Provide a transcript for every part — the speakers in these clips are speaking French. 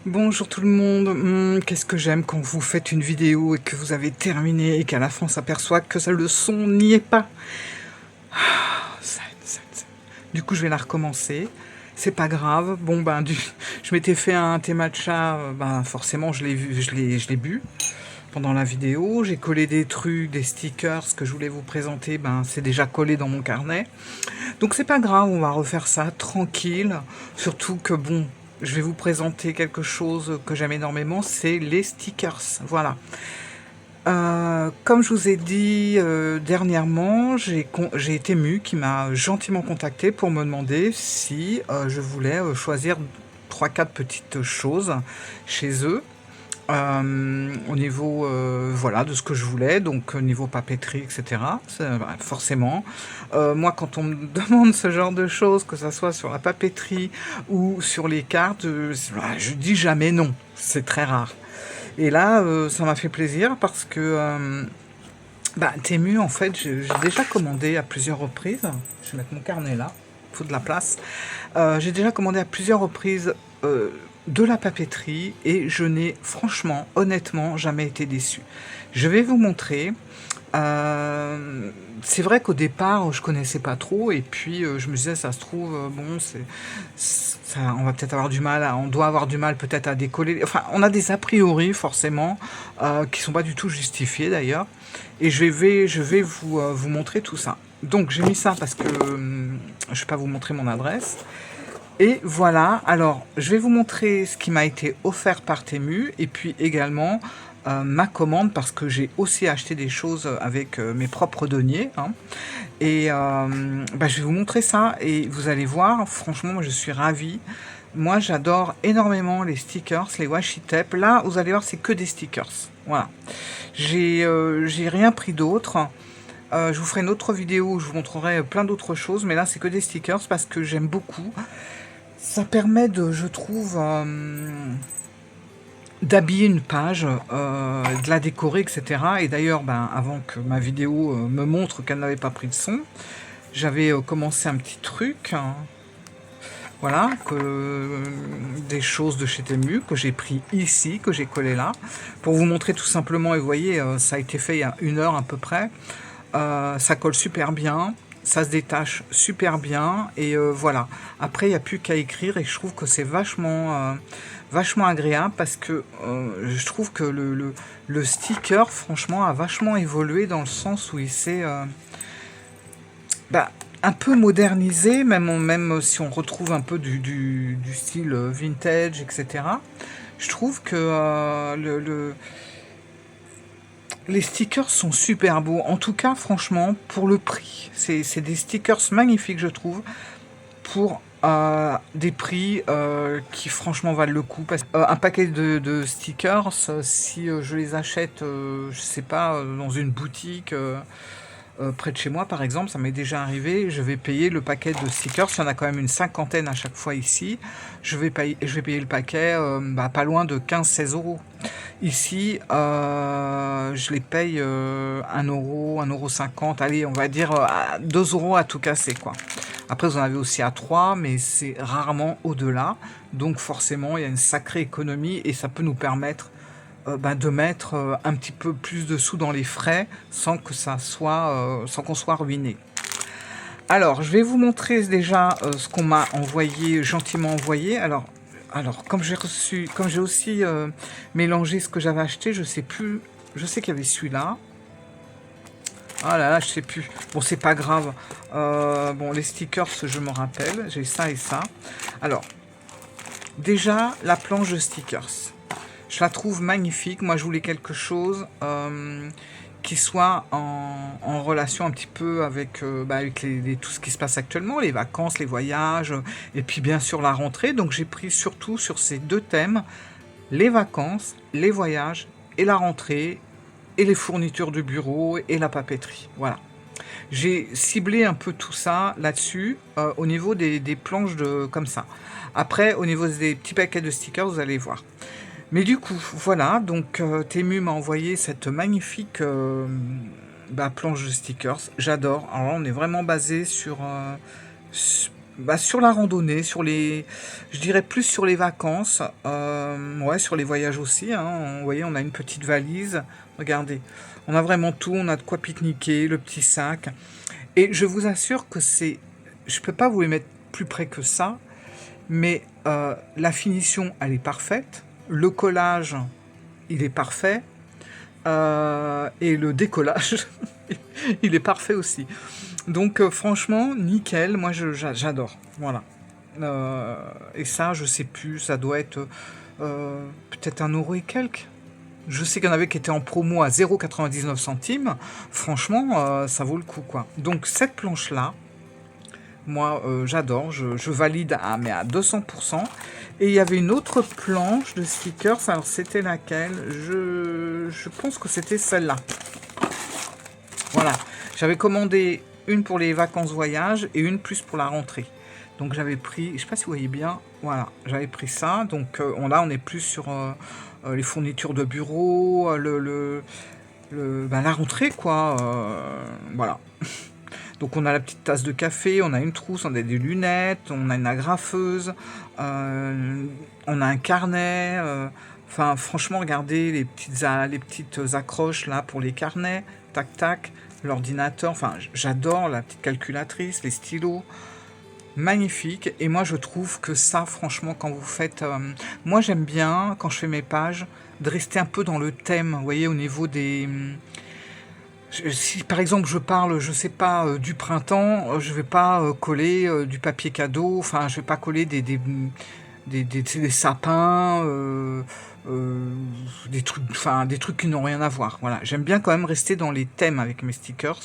Bonjour tout le monde. Qu'est-ce que j'aime quand vous faites une vidéo et que vous avez terminé et qu'à la fin on s'aperçoit que le son n'y est pas. Ça. Du coup, je vais la recommencer. C'est pas grave. Bon, je m'étais fait un thé matcha. Forcément, je l'ai vu, je l'ai bu pendant la vidéo. J'ai collé des trucs, des stickers que je voulais vous présenter. C'est déjà collé dans mon carnet. Donc c'est pas grave, on va refaire ça tranquille. Surtout que bon, je vais vous présenter quelque chose que j'aime énormément, c'est les stickers. Voilà. Comme je vous ai dit dernièrement, j'ai été Temu qui m'a gentiment contacté pour me demander si je voulais choisir 3-4 petites choses chez eux. Au niveau voilà, de ce que je voulais, donc au niveau papeterie, etc. Forcément. Moi, quand on me demande ce genre de choses, que ça soit sur la papeterie ou sur les cartes, je dis jamais non. C'est très rare. Et là, ça m'a fait plaisir parce que Temu, en fait, j'ai déjà commandé à plusieurs reprises. Je vais mettre mon carnet là, il faut de la place. J'ai déjà commandé à plusieurs reprises de la papeterie et je n'ai franchement, honnêtement, jamais été déçu. Je vais vous montrer. C'est vrai qu'au départ, je connaissais pas trop et puis je me disais, ça se trouve, bon, on va peut-être avoir du mal, on doit avoir du mal peut-être à décoller. Enfin, on a des a priori forcément qui sont pas du tout justifiés d'ailleurs. Et je vais vous montrer tout ça. Donc j'ai mis ça parce que je vais pas vous montrer mon adresse. Et voilà, alors je vais vous montrer ce qui m'a été offert par Temu et puis également ma commande parce que j'ai aussi acheté des choses avec mes propres deniers. Hein. Et je vais vous montrer ça et vous allez voir, franchement, moi, je suis ravie. Moi, j'adore énormément les stickers, les washi tape. Là, vous allez voir, c'est que des stickers. Voilà. J'ai rien pris d'autre. Je vous ferai une autre vidéo où je vous montrerai plein d'autres choses, mais là, c'est que des stickers parce que j'aime beaucoup. Ça permet de, je trouve, d'habiller une page, de la décorer, etc. Et d'ailleurs, avant que ma vidéo me montre qu'elle n'avait pas pris de son, j'avais commencé un petit truc, hein, voilà, des choses de chez Temu que j'ai pris ici, que j'ai collé là, pour vous montrer tout simplement. Et vous voyez, ça a été fait il y a 1 heure à peu près. Ça colle super bien. Ça se détache super bien et voilà. Après, il n'y a plus qu'à écrire et je trouve que c'est vachement agréable parce que je trouve que le sticker, franchement, a vachement évolué dans le sens où il s'est un peu modernisé, même si on retrouve un peu du style vintage, etc. Je trouve que les stickers sont super beaux. En tout cas, franchement, pour le prix, c'est des stickers magnifiques, je trouve, pour des prix qui, franchement, valent le coup. Un paquet de stickers, si je les achète, je sais pas, dans une boutique près de chez moi, par exemple, ça m'est déjà arrivé, je vais payer le paquet de stickers, il y en a quand même une cinquantaine à chaque fois ici, je vais payer le paquet pas loin de 15-16 euros. Ici, je les paye 1 euro, 1,50 €, allez, on va dire 2 euros à tout casser, quoi. Après, vous en avez aussi à 3, mais c'est rarement au-delà. Donc forcément, il y a une sacrée économie et ça peut nous permettre de mettre un petit peu plus de sous dans les frais sans que ça soit, sans qu'on soit ruiné. Alors, je vais vous montrer déjà ce qu'on m'a envoyé, gentiment envoyé. Alors, comme j'ai aussi mélangé ce que j'avais acheté, je sais plus, je sais qu'il y avait celui-là. Ah là là, je sais plus. Bon, c'est pas grave. Bon, les stickers, je me rappelle. J'ai ça et ça. Alors, déjà, la planche de stickers. Je la trouve magnifique. Moi, je voulais quelque chose qui soit en relation un petit peu avec, avec tout ce qui se passe actuellement, les vacances, les voyages, et puis bien sûr la rentrée. Donc, j'ai pris surtout sur ces 2 thèmes, les vacances, les voyages et la rentrée, et les fournitures de bureau et la papeterie. Voilà. J'ai ciblé un peu tout ça là-dessus au niveau des planches comme ça. Après, au niveau des petits paquets de stickers, vous allez voir. Mais du coup, voilà, donc Temu m'a envoyé cette magnifique planche de stickers. J'adore. Alors là, on est vraiment basé sur bah, sur la randonnée, je dirais plus sur les vacances, ouais, sur les voyages aussi, hein. Vous voyez, on a une petite valise, regardez, on a vraiment tout, on a de quoi pique-niquer, le petit sac. Et je vous assure que je peux pas vous les mettre plus près que ça, mais la finition, elle est parfaite, le collage, il est parfait, et le décollage, il est parfait aussi. Donc franchement, nickel, moi j'adore. Voilà. Et ça, je sais plus, ça doit être peut-être 1 € et quelques. Je sais qu'il y en avait qui étaient en promo à 0,99 centimes. Franchement, ça vaut le coup, quoi. Donc cette planche-là, moi j'adore, je valide mais à 200%. Et il y avait une autre planche de stickers, alors c'était laquelle? Je pense que c'était celle-là. Voilà, j'avais commandé une pour les vacances voyage et une plus pour la rentrée. Donc j'avais pris, je sais pas si vous voyez bien, voilà, j'avais pris ça. Donc là on est plus sur les fournitures de bureau, la rentrée quoi. Voilà. Donc on a la petite tasse de café, on a une trousse, on a des lunettes, on a une agrafeuse, on a un carnet. Enfin franchement regardez les petites accroches là pour les carnets, tac tac, l'ordinateur, enfin j'adore la petite calculatrice, les stylos, magnifique. Et moi je trouve que ça franchement quand vous faites, moi j'aime bien quand je fais mes pages de rester un peu dans le thème, vous voyez au niveau des... Si par exemple je parle, je sais pas, du printemps, je vais pas coller du papier cadeau, enfin je vais pas coller des sapins, des trucs qui n'ont rien à voir. Voilà, j'aime bien quand même rester dans les thèmes avec mes stickers.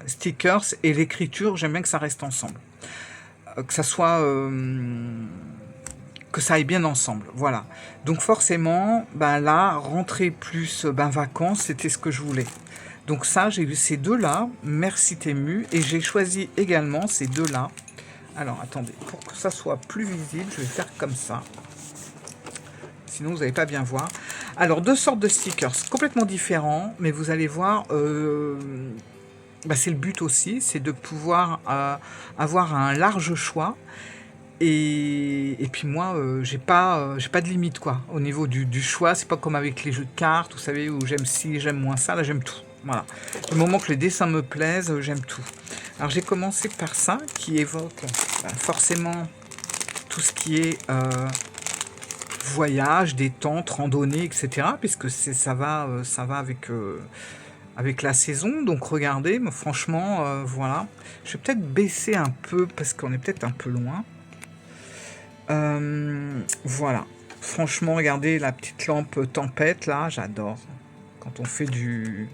Stickers et l'écriture, j'aime bien que ça reste ensemble. Que ça soit... que ça aille bien ensemble, voilà. Donc forcément, ben là, rentrée plus vacances, c'était ce que je voulais. Donc ça, j'ai eu ces deux-là, merci Temu, et j'ai choisi également ces deux-là. Alors attendez, pour que ça soit plus visible, je vais faire comme ça. Sinon, vous n'allez pas bien voir. Alors, deux sortes de stickers complètement différents, mais vous allez voir, c'est le but aussi, c'est de pouvoir avoir un large choix. Et puis moi, j'ai pas de limite quoi. Au niveau du choix, c'est pas comme avec les jeux de cartes, vous savez, où j'aime ci, j'aime moins ça, là j'aime tout. Voilà. Du moment que les dessins me plaisent, j'aime tout. Alors j'ai commencé par ça, qui évoque forcément tout ce qui est voyage, détente, randonnée, etc. Puisque ça va avec la saison. Donc regardez, franchement, voilà. Je vais peut-être baisser un peu parce qu'on est peut-être un peu loin. Voilà. Franchement, regardez la petite lampe tempête là, j'adore. Quand on fait de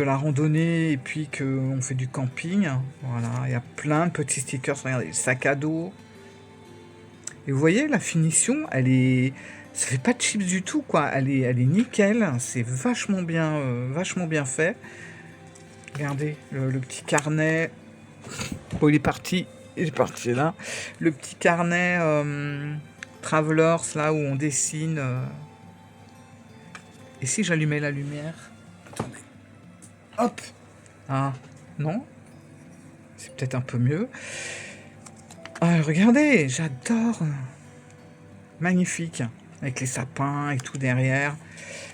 la randonnée et puis qu'on fait du camping, voilà, il y a plein de petits stickers. Regardez, le sac à dos. Et vous voyez, la finition, ça fait pas de chips du tout, quoi. Elle est nickel. C'est vachement bien fait. Regardez, le petit carnet. Oh, il est parti là. Le petit carnet Travelers, là où on dessine. Et si j'allumais la lumière? Attendez. Hop. Ah, non? C'est peut-être un peu mieux. Ah, regardez, j'adore. Magnifique. Avec les sapins et tout derrière.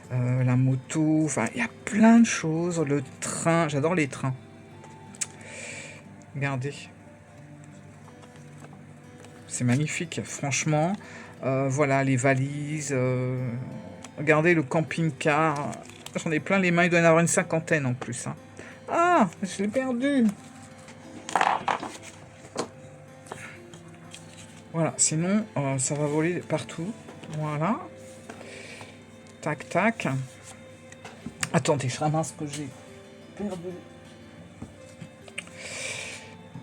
La moto. Enfin, il y a plein de choses. Le train. J'adore les trains. Regardez. C'est magnifique, franchement. Voilà, les valises. Regardez le camping-car. J'en ai plein les mains. Il doit y en avoir une cinquantaine en plus. Hein. Ah, je l'ai perdu. Voilà, sinon, ça va voler partout. Voilà. Tac, tac. Attendez, je ramasse ce que j'ai perdu.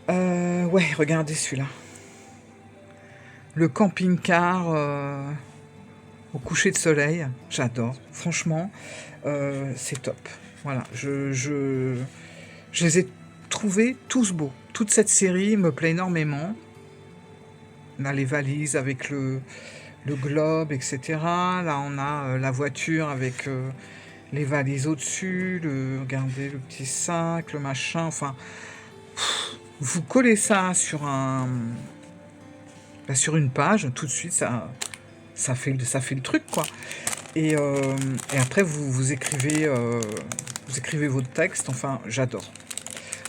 Ouais, regardez celui-là. Le camping-car au coucher de soleil, j'adore. Franchement, c'est top. Voilà, je les ai trouvés tous beaux. Toute cette série me plaît énormément. On a les valises avec le globe, etc. Là, on a la voiture avec les valises au-dessus. Regardez, le petit sac, le machin. Enfin, Vous collez ça sur sur une page, tout de suite, ça fait le truc, quoi. Et après, vous écrivez votre texte. Enfin, j'adore.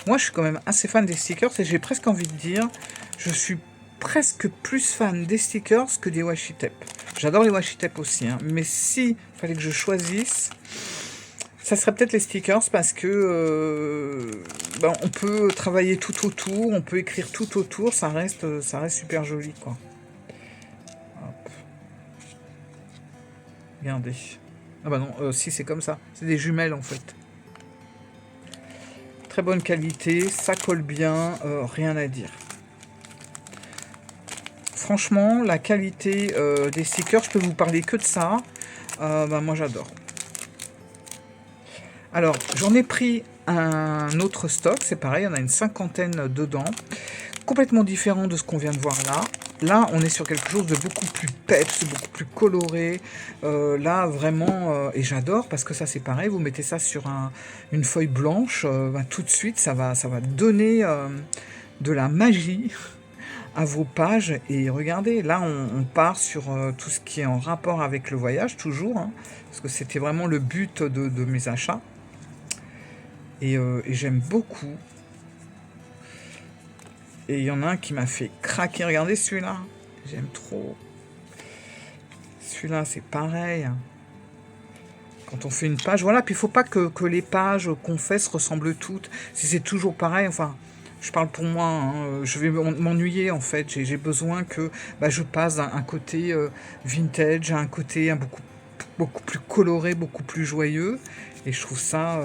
Moi, je suis quand même assez fan des stickers et j'ai presque envie de dire, je suis presque plus fan des stickers que des washi tape. J'adore les washi tape aussi, hein, mais si fallait que je choisisse, ça serait peut-être les stickers parce que on peut travailler tout autour, on peut écrire tout autour, ça reste super joli, quoi. Hop. Regardez. Ah bah non, si c'est comme ça, c'est des jumelles en fait. Très bonne qualité, ça colle bien, rien à dire. Franchement, la qualité des stickers, je peux vous parler que de ça. Moi j'adore. Alors, j'en ai pris un autre stock, c'est pareil, on a une 50aine dedans. Complètement différent de ce qu'on vient de voir là. Là, on est sur quelque chose de beaucoup plus peps, beaucoup plus coloré. Là, vraiment, et j'adore parce que ça, c'est pareil. Vous mettez ça sur une feuille blanche, tout de suite, ça va donner de la magie à vos pages. Et regardez, là, on part sur tout ce qui est en rapport avec le voyage, toujours, hein, parce que c'était vraiment le but de mes achats. Et j'aime beaucoup. Et il y en a un qui m'a fait craquer. Regardez celui-là. J'aime trop. Celui-là, c'est pareil. Quand on fait une page, voilà. Puis il faut pas que les pages qu'on fait se ressemblent toutes. Si c'est toujours pareil, enfin, je parle pour moi, hein, je vais m'ennuyer en fait. J'ai besoin que je passe d'un côté vintage à un côté beaucoup plus coloré, beaucoup plus joyeux. Et je trouve ça...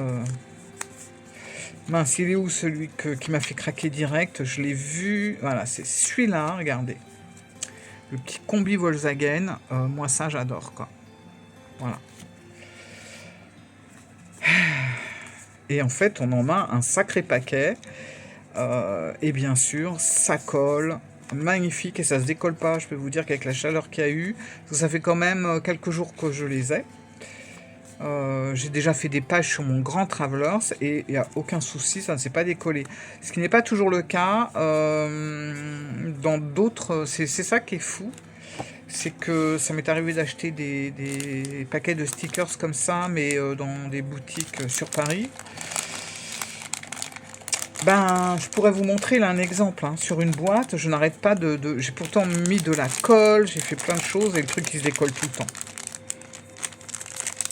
Mince, il est où celui qui m'a fait craquer direct? Je l'ai vu. Voilà, c'est celui-là, regardez. Le petit combi Volkswagen. Moi, ça, j'adore, quoi. Voilà. Et en fait, on en a un sacré paquet. Et bien sûr, ça colle. Magnifique. Et ça se décolle pas. Je peux vous dire qu'avec la chaleur qu'il y a eu, ça fait quand même quelques jours que je les ai. J'ai déjà fait des pages sur mon grand Travelers et il n'y a aucun souci, ça ne s'est pas décollé. Ce qui n'est pas toujours le cas dans d'autres. C'est ça qui est fou. C'est que ça m'est arrivé d'acheter des paquets de stickers comme ça, mais dans des boutiques sur Paris. Je pourrais vous montrer là un exemple, hein, sur une boîte. Je n'arrête pas j'ai pourtant mis de la colle, j'ai fait plein de choses et le truc qui se décolle tout le temps.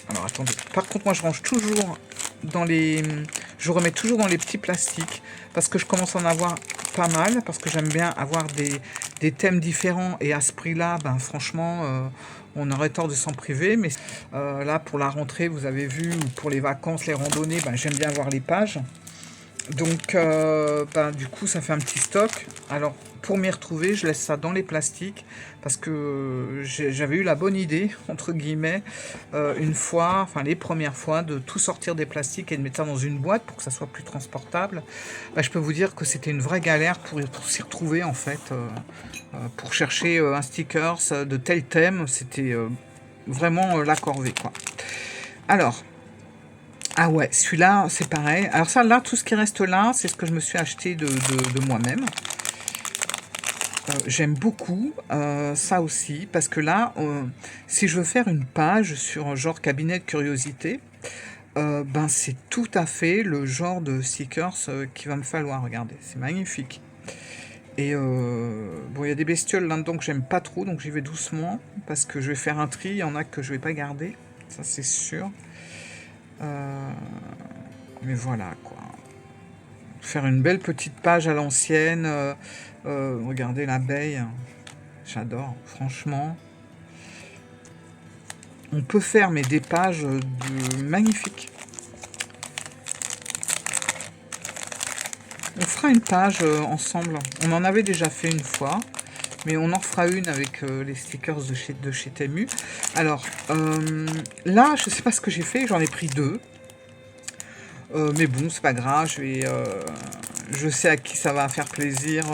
Alors attendez, par contre moi je range toujours je remets toujours dans les petits plastiques parce que je commence à en avoir pas mal, parce que j'aime bien avoir des thèmes différents et à ce prix-là, franchement, on aurait tort de s'en priver. Mais là pour la rentrée, vous avez vu, ou pour les vacances, les randonnées, j'aime bien avoir les pages. Donc du coup ça fait un petit stock. Alors pour m'y retrouver, je laisse ça dans les plastiques parce que j'avais eu la bonne idée, entre guillemets, une fois, enfin les premières fois, de tout sortir des plastiques et de mettre ça dans une boîte pour que ça soit plus transportable. Je peux vous dire que c'était une vraie galère pour s'y retrouver en fait, pour chercher un sticker de tel thème, c'était vraiment la corvée, quoi. Alors, ah ouais, celui-là, c'est pareil. Alors ça, là, tout ce qui reste là, c'est ce que je me suis acheté de moi-même. J'aime beaucoup ça aussi, parce que là, si je veux faire une page sur un genre cabinet de curiosité, c'est tout à fait le genre de stickers qu'il va me falloir. Regardez, c'est magnifique. Et il y a des bestioles là-dedans que j'aime pas trop, donc j'y vais doucement, parce que je vais faire un tri. Il y en a que je vais pas garder, ça c'est sûr. Mais voilà, quoi. Faire une belle petite page à l'ancienne. Regardez l'abeille. J'adore, franchement. On peut faire des pages magnifiques. On fera une page ensemble. On en avait déjà fait une fois. Mais on en fera une avec les stickers de chez Temu. Alors, là, je sais pas ce que j'ai fait. J'en ai pris 2. Mais bon, c'est pas grave. Je sais à qui ça va faire plaisir.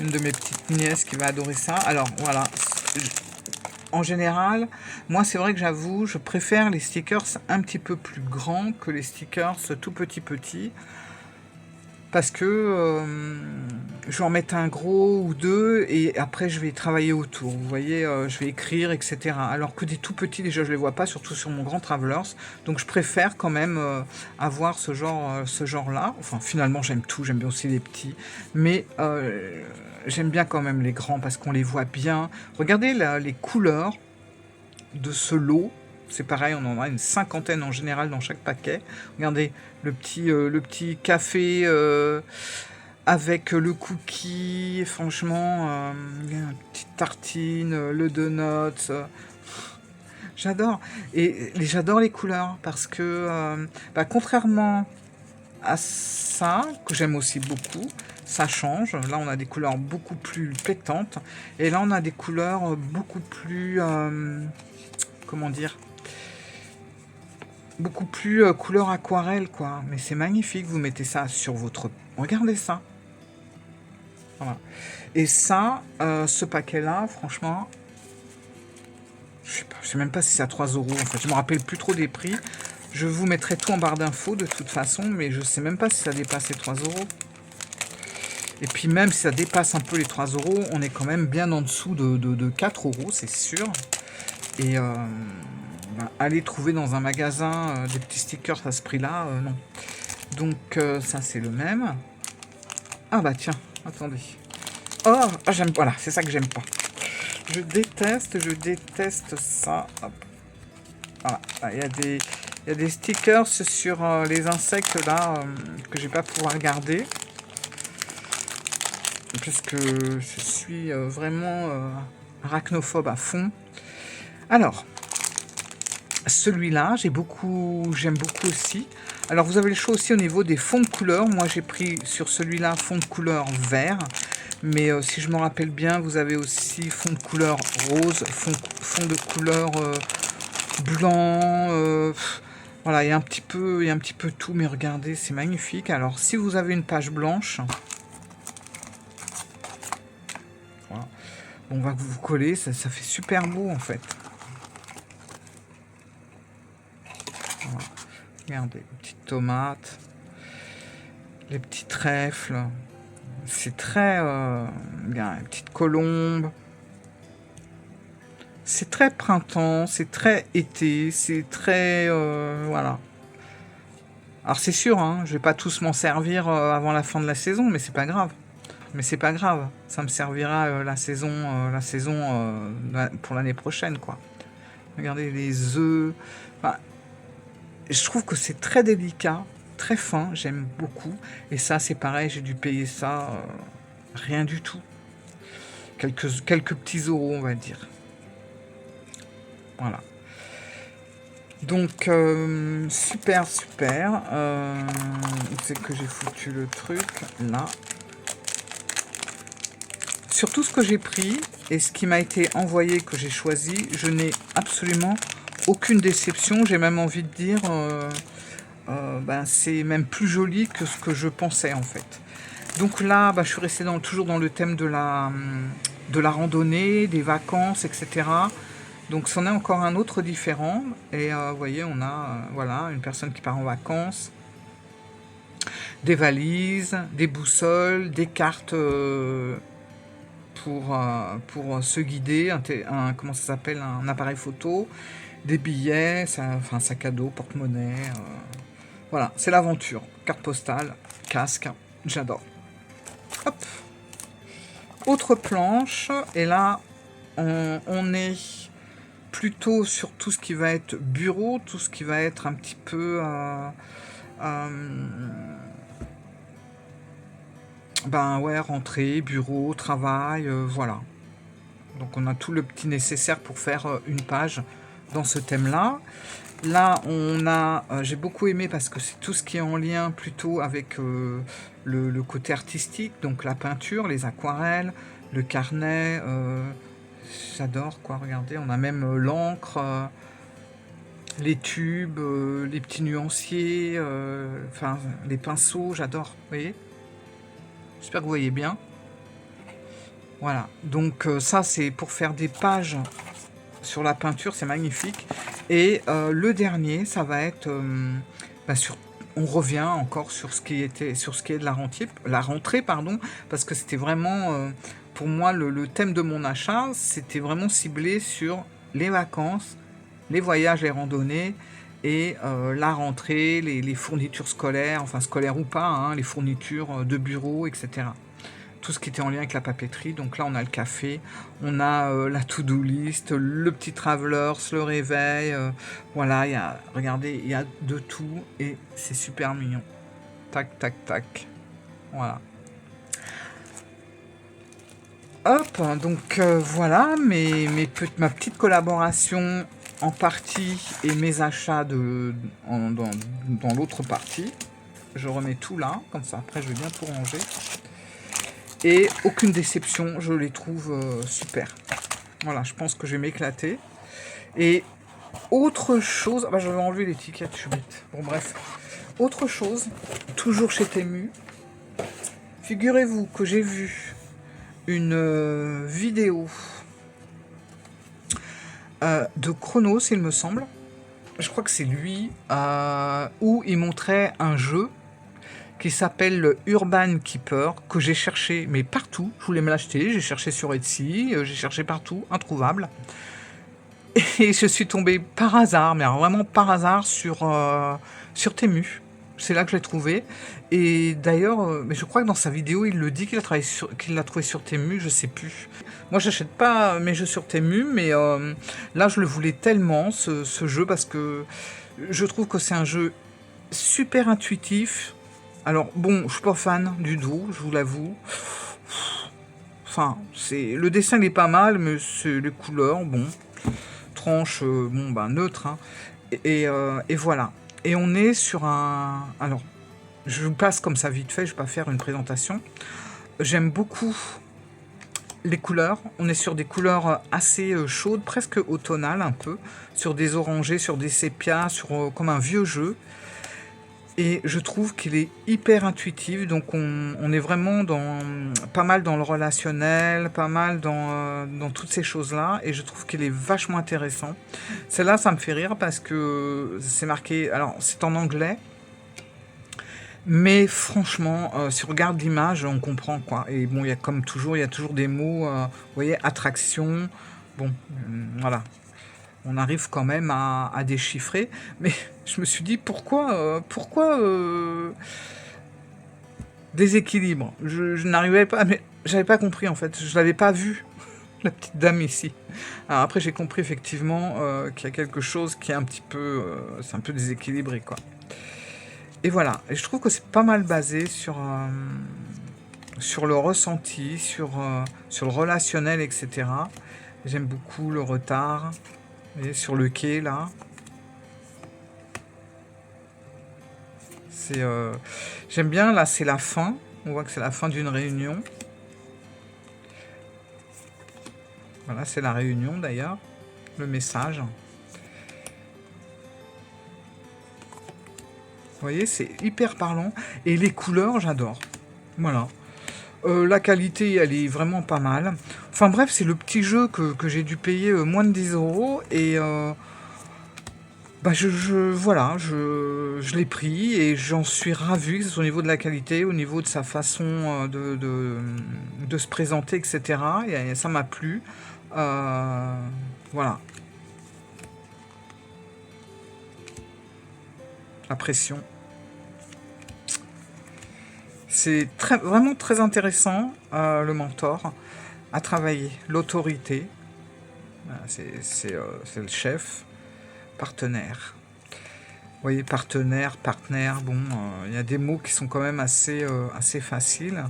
Une de mes petites nièces qui va adorer ça. Alors, voilà. En général, moi, c'est vrai que j'avoue, je préfère les stickers un petit peu plus grands que les stickers tout petits. parce que je vais en mettre un gros ou deux et après je vais travailler autour. Vous voyez, je vais écrire, etc. Alors que des tout petits, déjà je les vois pas, surtout sur mon grand Travelers. Donc je préfère quand même avoir ce genre-là. Enfin, finalement j'aime tout, j'aime bien aussi les petits, mais j'aime bien quand même les grands parce qu'on les voit bien. Regardez là, les couleurs de ce lot. C'est pareil, on en a une cinquantaine en général dans chaque paquet. Regardez, le petit café avec le cookie, franchement, une petite tartine, le donut. J'adore. Et j'adore les couleurs parce que, contrairement à ça, que j'aime aussi beaucoup, ça change. Là, on a des couleurs beaucoup plus pétantes. Et là, on a des couleurs beaucoup plus... comment dire, beaucoup plus couleur aquarelle, quoi. Mais c'est magnifique, vous mettez ça sur votre... Regardez ça. Voilà. Et ça, ce paquet-là, franchement, je sais même pas si c'est à 3 €. En fait, je me rappelle plus trop des prix. Je vous mettrai tout en barre d'infos de toute façon, mais je sais même pas si ça dépasse les 3 €. Et puis même si ça dépasse un peu les 3 €, on est quand même bien en dessous de 4 €, c'est sûr. Et aller trouver dans un magasin des petits stickers à ce prix-là, non. Donc ça c'est le même. Ah bah tiens, attendez. Oh, j'aime, voilà, c'est ça que j'aime pas. Je déteste ça. Hop. Voilà, il y a des stickers sur les insectes là que je vais pas pouvoir garder. Parce que je suis vraiment arachnophobe à fond. Alors, celui-là, j'aime beaucoup aussi. Alors, vous avez le choix aussi au niveau des fonds de couleur. Moi, j'ai pris sur celui-là fond de couleur vert. Mais si je me rappelle bien, vous avez aussi fond de couleur rose, fond de couleur blanc. Voilà, il y a un petit peu tout. Mais regardez, c'est magnifique. Alors, si vous avez une page blanche, voilà, on va vous coller. Ça fait super beau, en fait. Voilà. Regardez, les petites tomates, les petits trèfles. C'est très... bien, les petites colombes. C'est très printemps, c'est très été, c'est très... voilà. Alors c'est sûr, hein, je vais pas tous m'en servir avant la fin de la saison, mais c'est pas grave. Mais c'est pas grave, ça me servira la saison pour l'année prochaine, quoi. Regardez les œufs. Enfin, je trouve que c'est très délicat, très fin, j'aime beaucoup. Et ça, c'est pareil, j'ai dû payer ça rien du tout. Quelques petits euros, on va dire. Voilà. Donc, super. C'est que j'ai foutu le truc, là. Sur tout ce que j'ai pris, et ce qui m'a été envoyé, que j'ai choisi, je n'ai absolument aucune déception. J'ai même envie de dire, c'est même plus joli que ce que je pensais, en fait. Donc là, je suis restée toujours dans le thème de la randonnée, des vacances, etc. Donc c'en est encore un autre différent. Et vous voyez, on a voilà, une personne qui part en vacances, des valises, des boussoles, des cartes pour se guider, comment ça s'appelle, un appareil photo, des billets, un sac à dos, porte-monnaie. Voilà, c'est l'aventure. Carte postale, casque, j'adore. Hop. Autre planche, et là, on est plutôt sur tout ce qui va être bureau, tout ce qui va être un petit peu... rentrée, bureau, travail, voilà. Donc on a tout le petit nécessaire pour faire une page dans ce thème-là. Là, on a, j'ai beaucoup aimé parce que c'est tout ce qui est en lien plutôt avec le côté artistique, donc la peinture, les aquarelles, le carnet, j'adore, quoi, regardez, on a même l'encre, les tubes, les petits nuanciers, les pinceaux, j'adore, vous voyez. J'espère que vous voyez bien. Voilà, donc ça c'est pour faire des pages sur la peinture, c'est magnifique. Et le dernier, ça va être on revient encore sur ce qui était, sur ce qui est de la rentrée, pardon, parce que c'était vraiment, pour moi, le thème de mon achat, c'était vraiment ciblé sur les vacances, les voyages, les randonnées et la rentrée, les fournitures scolaires, enfin scolaires ou pas, hein, les fournitures de bureau, etc. Tout ce qui était en lien avec la papeterie. Donc là, on a le café, on a la to-do list, le petit travelers, le réveil. Voilà, regardez, il y a de tout et c'est super mignon. Tac, tac, tac. Voilà. Hop, donc voilà ma petite collaboration en partie et mes achats dans l'autre partie. Je remets tout là, comme ça après je vais bien tout ranger. Et aucune déception, je les trouve super. Voilà, je pense que je vais m'éclater. Et autre chose, ah bah j'avais enlevé l'étiquette, je suis bête. Bon bref, autre chose, toujours chez Temu. Figurez-vous que j'ai vu une vidéo de Chronos, il me semble. Je crois que c'est lui, où il montrait un jeu qui s'appelle le Urban Keeper, que j'ai cherché, mais partout. Je voulais me l'acheter, j'ai cherché sur Etsy, j'ai cherché partout, introuvable. Et je suis tombé par hasard, mais alors vraiment par hasard, sur Temu. C'est là que je l'ai trouvé. Et d'ailleurs, mais je crois que dans sa vidéo, il le dit qu'il l'a trouvé sur Temu, je sais plus. Moi, j'achète pas mes jeux sur Temu, mais là, je le voulais tellement, ce jeu, parce que je trouve que c'est un jeu super intuitif. Alors, bon, je suis pas fan du dos, je vous l'avoue. Enfin, le dessin, il est pas mal, mais c'est les couleurs, bon. Tranche, bon, ben, neutre, hein. Et voilà. Et on est sur un... Alors, je vous passe comme ça vite fait, je vais pas faire une présentation. J'aime beaucoup les couleurs. On est sur des couleurs assez chaudes, presque automnales un peu. Sur des orangés, sur des sépias, comme un vieux jeu. Et je trouve qu'il est hyper intuitif, donc on est vraiment pas mal dans le relationnel, pas mal dans toutes ces choses-là, et je trouve qu'il est vachement intéressant. Celle-là, ça me fait rire parce que c'est marqué, alors c'est en anglais, mais franchement, si on regarde l'image, on comprend quoi. Et bon, il y a comme toujours, il y a toujours des mots, vous voyez, attraction, bon, voilà. On arrive quand même à déchiffrer, mais je me suis dit pourquoi déséquilibre. Je n'arrivais pas, mais j'avais pas compris en fait, je l'avais pas vu, la petite dame ici. Alors après j'ai compris effectivement qu'il y a quelque chose qui est un petit peu, c'est un peu déséquilibré quoi. Et voilà, et je trouve que c'est pas mal basé sur le ressenti, sur le relationnel, etc. J'aime beaucoup le retard. Et sur le quai là, j'aime bien là, c'est la fin. On voit que c'est la fin d'une réunion. Voilà, c'est la réunion d'ailleurs, le message. Vous voyez, c'est hyper parlant. Et les couleurs, j'adore. Voilà. La qualité, elle est vraiment pas mal. Enfin bref, c'est le petit jeu que j'ai dû payer moins de 10 €. Et bah voilà, je l'ai pris et j'en suis ravi, que ce soit au niveau de la qualité, au niveau de sa façon de se présenter, etc. Et ça m'a plu. Voilà. La pression. C'est vraiment très intéressant, le mentor, à travailler. L'autorité, c'est le chef. Partenaire. Vous voyez, partenaire, bon, il y a des mots qui sont quand même assez faciles.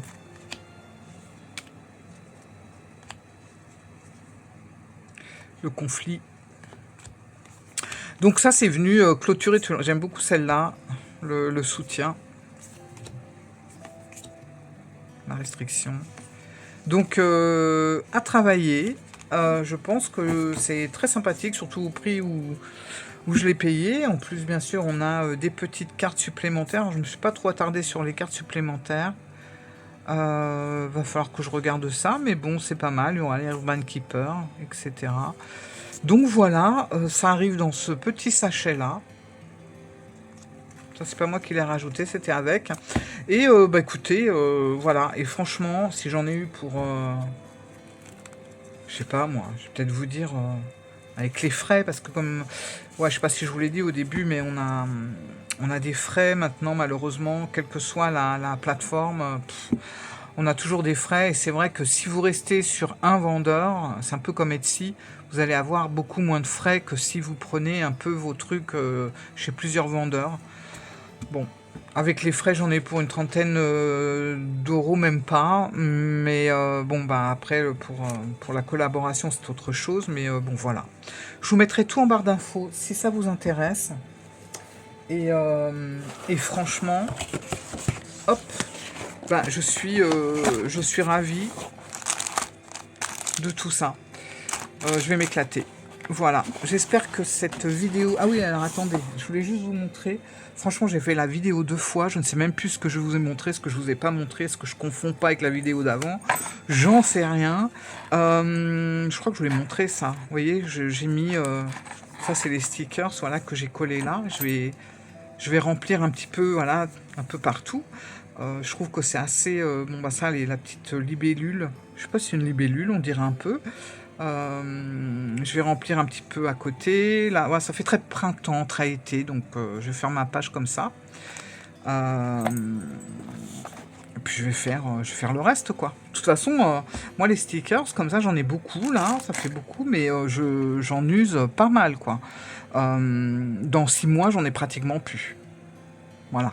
Le conflit. Donc ça, c'est venu clôturer. J'aime beaucoup celle-là, le soutien. La restriction. Donc, à travailler. Je pense que c'est très sympathique, surtout au prix où je l'ai payé. En plus, bien sûr, on a des petites cartes supplémentaires. Alors, je ne me suis pas trop attardé sur les cartes supplémentaires. Va falloir que je regarde ça, mais bon, c'est pas mal. Il y aura les Urban Keeper, etc. Donc voilà, ça arrive dans ce petit sachet-là. Ça, c'est pas moi qui l'ai rajouté, c'était avec. Et bah écoutez, voilà. Et franchement, si j'en ai eu pour... je sais pas moi, je vais peut-être vous dire... avec les frais, parce que comme... Ouais, je sais pas si je vous l'ai dit au début, mais on a des frais maintenant, malheureusement, quelle que soit la plateforme. On a toujours des frais, et c'est vrai que si vous restez sur un vendeur, c'est un peu comme Etsy, vous allez avoir beaucoup moins de frais que si vous prenez un peu vos trucs chez plusieurs vendeurs. Bon, avec les frais, j'en ai pour une trentaine d'euros, même pas. Mais bon, bah après, pour la collaboration, c'est autre chose. Mais bon, voilà. Je vous mettrai tout en barre d'infos si ça vous intéresse. Et franchement, hop, bah, je suis ravi de tout ça. Je vais m'éclater. Voilà, j'espère que cette vidéo... Ah oui, alors attendez, je voulais juste vous montrer. Franchement, j'ai fait la vidéo 2 fois. Je ne sais même plus ce que je vous ai montré, ce que je vous ai pas montré, ce que je confonds pas avec la vidéo d'avant. J'en sais rien. Je crois que je voulais montrer ça. Vous voyez, j'ai mis... ça, c'est les stickers, voilà, que j'ai collés là. Je vais remplir un petit peu, voilà, un peu partout. Je trouve que c'est assez... bon, bah ça, la petite libellule. Je sais pas si c'est une libellule, on dirait un peu. Je vais remplir un petit peu à côté. Là, ouais, ça fait très printemps, très été, donc je vais faire ma page comme ça. Et puis je vais faire le reste, quoi. De toute façon, moi les stickers, comme ça, j'en ai beaucoup, là, ça fait beaucoup, mais j'en use pas mal, quoi. Dans 6 mois, j'en ai pratiquement plus. Voilà.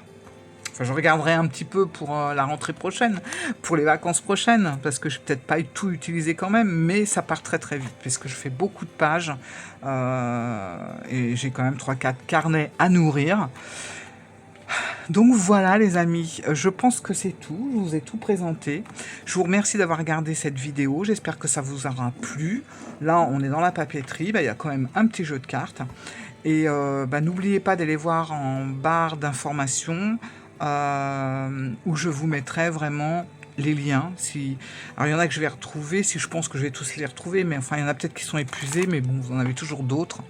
Enfin, je regarderai un petit peu pour la rentrée prochaine, pour les vacances prochaines, parce que je vais peut-être pas tout utiliser quand même, mais ça part très très vite, puisque je fais beaucoup de pages, et j'ai quand même 3-4 carnets à nourrir. Donc voilà les amis, je pense que c'est tout, je vous ai tout présenté. Je vous remercie d'avoir regardé cette vidéo, j'espère que ça vous aura plu. Là, on est dans la papeterie, bah, y a quand même un petit jeu de cartes. Et bah, n'oubliez pas d'aller voir en barre d'informations, où je vous mettrai vraiment les liens. Alors il y en a que je vais retrouver, si je pense que je vais tous les retrouver, mais enfin il y en a peut-être qui sont épuisés, mais bon, vous en avez toujours d'autres.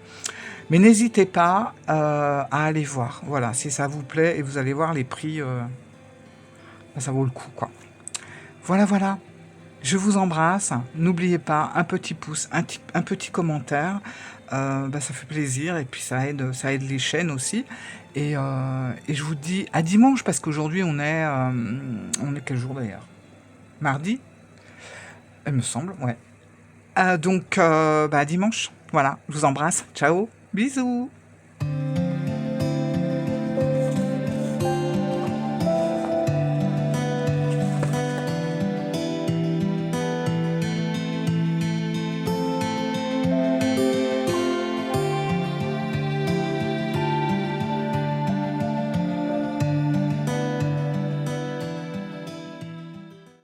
Mais n'hésitez pas à aller voir, voilà, si ça vous plaît, et vous allez voir les prix, ça vaut le coup, quoi. Voilà, voilà. Je vous embrasse. N'oubliez pas, un petit pouce, un petit commentaire. Bah, ça fait plaisir et puis ça aide les chaînes aussi. Et je vous dis à dimanche, parce qu'aujourd'hui on est quel jour d'ailleurs? Mardi? Il me semble, ouais. Donc bah, à dimanche. Voilà, je vous embrasse. Ciao, bisous.